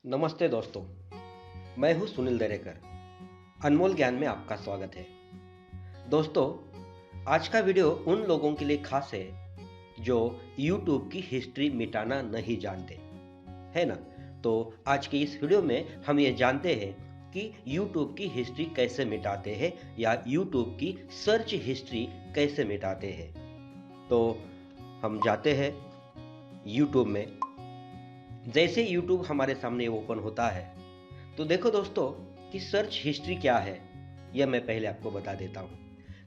नमस्ते दोस्तों, मैं हूं सुनील दरेकर। अनमोल ज्ञान में आपका स्वागत है। दोस्तों, आज का वीडियो उन लोगों के लिए खास है जो YouTube की हिस्ट्री मिटाना नहीं जानते, है ना? तो आज की इस वीडियो में हम ये जानते हैं कि YouTube की हिस्ट्री कैसे मिटाते हैं या YouTube की सर्च हिस्ट्री कैसे मिटाते हैं। तो हम जाते हैं YouTube में। जैसे YouTube हमारे सामने ओपन होता है, तो देखो दोस्तों कि सर्च हिस्ट्री क्या है, यह मैं पहले आपको बता देता हूँ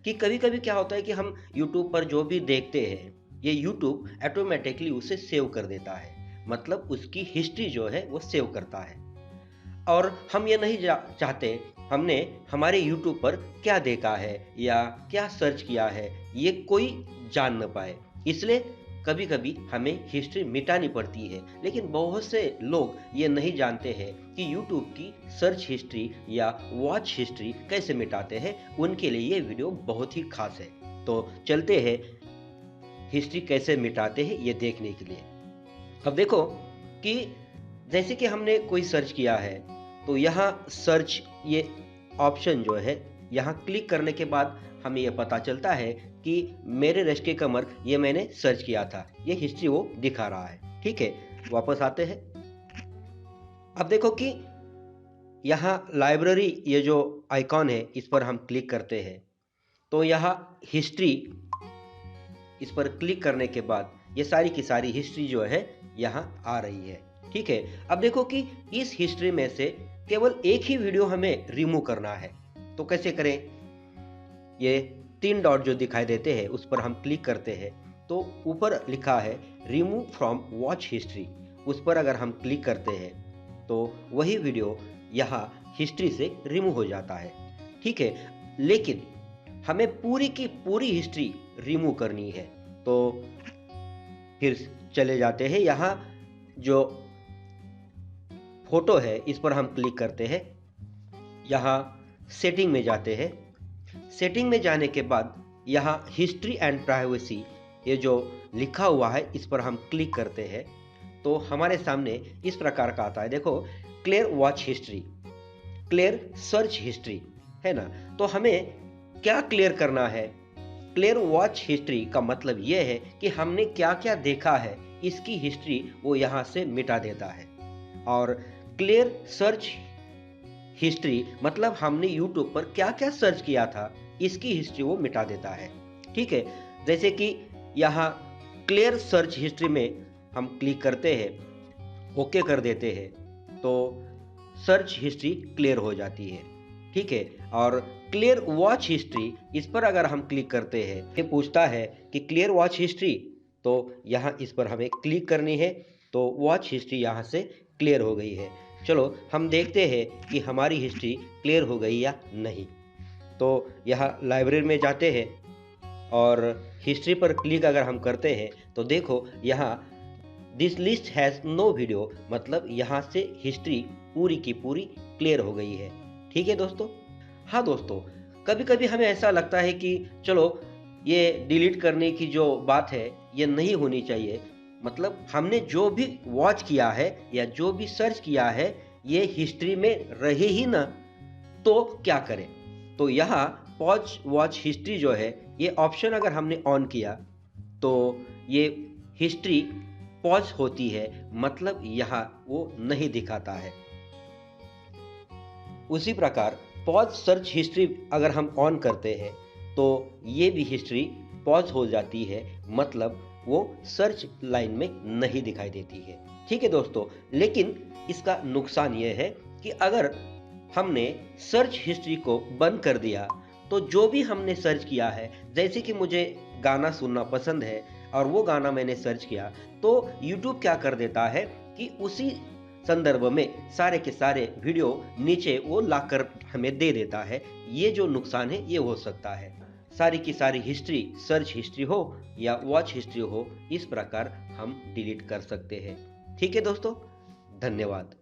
कि कभी-कभी क्या होता है कि हम YouTube पर जो भी देखते हैं, ये YouTube ऑटोमेटिकली उसे सेव कर देता है। मतलब उसकी हिस्ट्री जो है वो सेव करता है और हम ये नहीं चाहते हमने हमारे YouTube पर क्या देखा है या क्या सर्च किया है, ये कोई जान न पाए। इसलिए कभी-कभी हमें हिस्ट्री मिटानी पड़ती है, लेकिन बहुत से लोग ये नहीं जानते हैं कि YouTube की सर्च हिस्ट्री या वॉच हिस्ट्री कैसे मिटाते हैं। उनके लिए ये वीडियो बहुत ही खास है। तो चलते हैं हिस्ट्री कैसे मिटाते हैं ये देखने के लिए। अब देखो कि जैसे कि हमने कोई सर्च किया है, तो यहाँ सर्च ये ऑप्शन जो है, यहाँ क्लिक करने के बाद हमें ये पता चलता है कि मेरे रश्क के कमर ये मैंने सर्च किया था। ये हिस्ट्री वो दिखा रहा है। ठीक है, वापस आते हैं। अब देखो कि यहाँ लाइब्रेरी ये जो आइकॉन है, इस पर हम क्लिक करते हैं, तो यहाँ हिस्ट्री इस पर क्लिक करने के बाद ये सारी की सारी हिस्ट्री जो है यहाँ आ रही है। ठीक है, अब देखो कि इस हिस्ट्री में से केवल एक ही वीडियो हमें रिमूव करना है। तो कैसे करें? ये 3 डॉट जो दिखाई देते हैं उस पर हम क्लिक करते हैं, तो ऊपर लिखा है रिमूव फ्रॉम वॉच हिस्ट्री। उस पर अगर हम क्लिक करते हैं तो वही वीडियो यहाँ हिस्ट्री से रिमूव हो जाता है। ठीक है, लेकिन हमें पूरी की पूरी हिस्ट्री रिमूव करनी है। तो फिर चले जाते हैं, यहाँ जो फोटो है इस पर हम क्लिक करते हैं, यहाँ सेटिंग में जाते हैं। सेटिंग में जाने के बाद यहाँ हिस्ट्री एंड प्राइवेसी ये जो लिखा हुआ है इस पर हम क्लिक करते हैं, तो हमारे सामने इस प्रकार का आता है। देखो, clear watch history, clear search history, है ना? तो हमें क्या क्लियर करना है? क्लियर वॉच हिस्ट्री का मतलब यह है कि हमने क्या क्या देखा है, इसकी हिस्ट्री वो यहाँ से मिटा देता है। और क्लियर सर्च हिस्ट्री मतलब हमने YouTube पर क्या क्या सर्च किया था, इसकी हिस्ट्री वो मिटा देता है। ठीक है, जैसे कि यहाँ क्लियर सर्च हिस्ट्री में हम क्लिक करते हैं, ओके कर देते हैं, तो सर्च हिस्ट्री क्लियर हो जाती है। ठीक है, और क्लियर वॉच हिस्ट्री इस पर अगर हम क्लिक करते हैं, ये पूछता है कि क्लियर वॉच हिस्ट्री, तो यहाँ इस पर हमें क्लिक करनी है, तो वॉच हिस्ट्री यहाँ से क्लियर हो गई है। चलो हम देखते हैं कि हमारी हिस्ट्री क्लियर हो गई या नहीं। तो यहाँ लाइब्रेरी में जाते हैं और हिस्ट्री पर क्लिक अगर हम करते हैं, तो देखो यहाँ this list has no video, मतलब यहाँ से हिस्ट्री पूरी की पूरी क्लियर हो गई है। ठीक है दोस्तों? हाँ दोस्तों, कभी-कभी हमें ऐसा लगता है कि चलो ये डिलीट करने की जो बात है ये नहीं होनी चाहिए। मतलब हमने जो भी वॉच किया है या जो भी सर्च किया है, ये हिस्ट्री में रहे ही ना, तो क्या करें? तो यहाँ पॉज वॉच हिस्ट्री जो है, ये ऑप्शन अगर हमने ऑन किया, तो ये हिस्ट्री पॉज होती है, मतलब यहाँ वो नहीं दिखाता है। उसी प्रकार पॉज सर्च हिस्ट्री अगर हम ऑन करते हैं, तो ये भी हिस्ट्री पॉज हो जाती है, मतलब वो सर्च लाइन में नहीं दिखाई देती है। ठीक है दोस्तों, लेकिन इसका नुकसान ये है कि अगर हमने सर्च हिस्ट्री को बंद कर दिया, तो जो भी हमने सर्च किया है, जैसे कि मुझे गाना सुनना पसंद है और वो गाना मैंने सर्च किया, तो YouTube क्या कर देता है कि उसी संदर्भ में सारे के सारे वीडियो नीचे वो लाकर हमें दे देता है। ये जो नुकसान है ये हो सकता है। सारी की सारी हिस्ट्री, सर्च हिस्ट्री हो या वॉच हिस्ट्री हो, इस प्रकार हम डिलीट कर सकते हैं। ठीक है दोस्तों, धन्यवाद।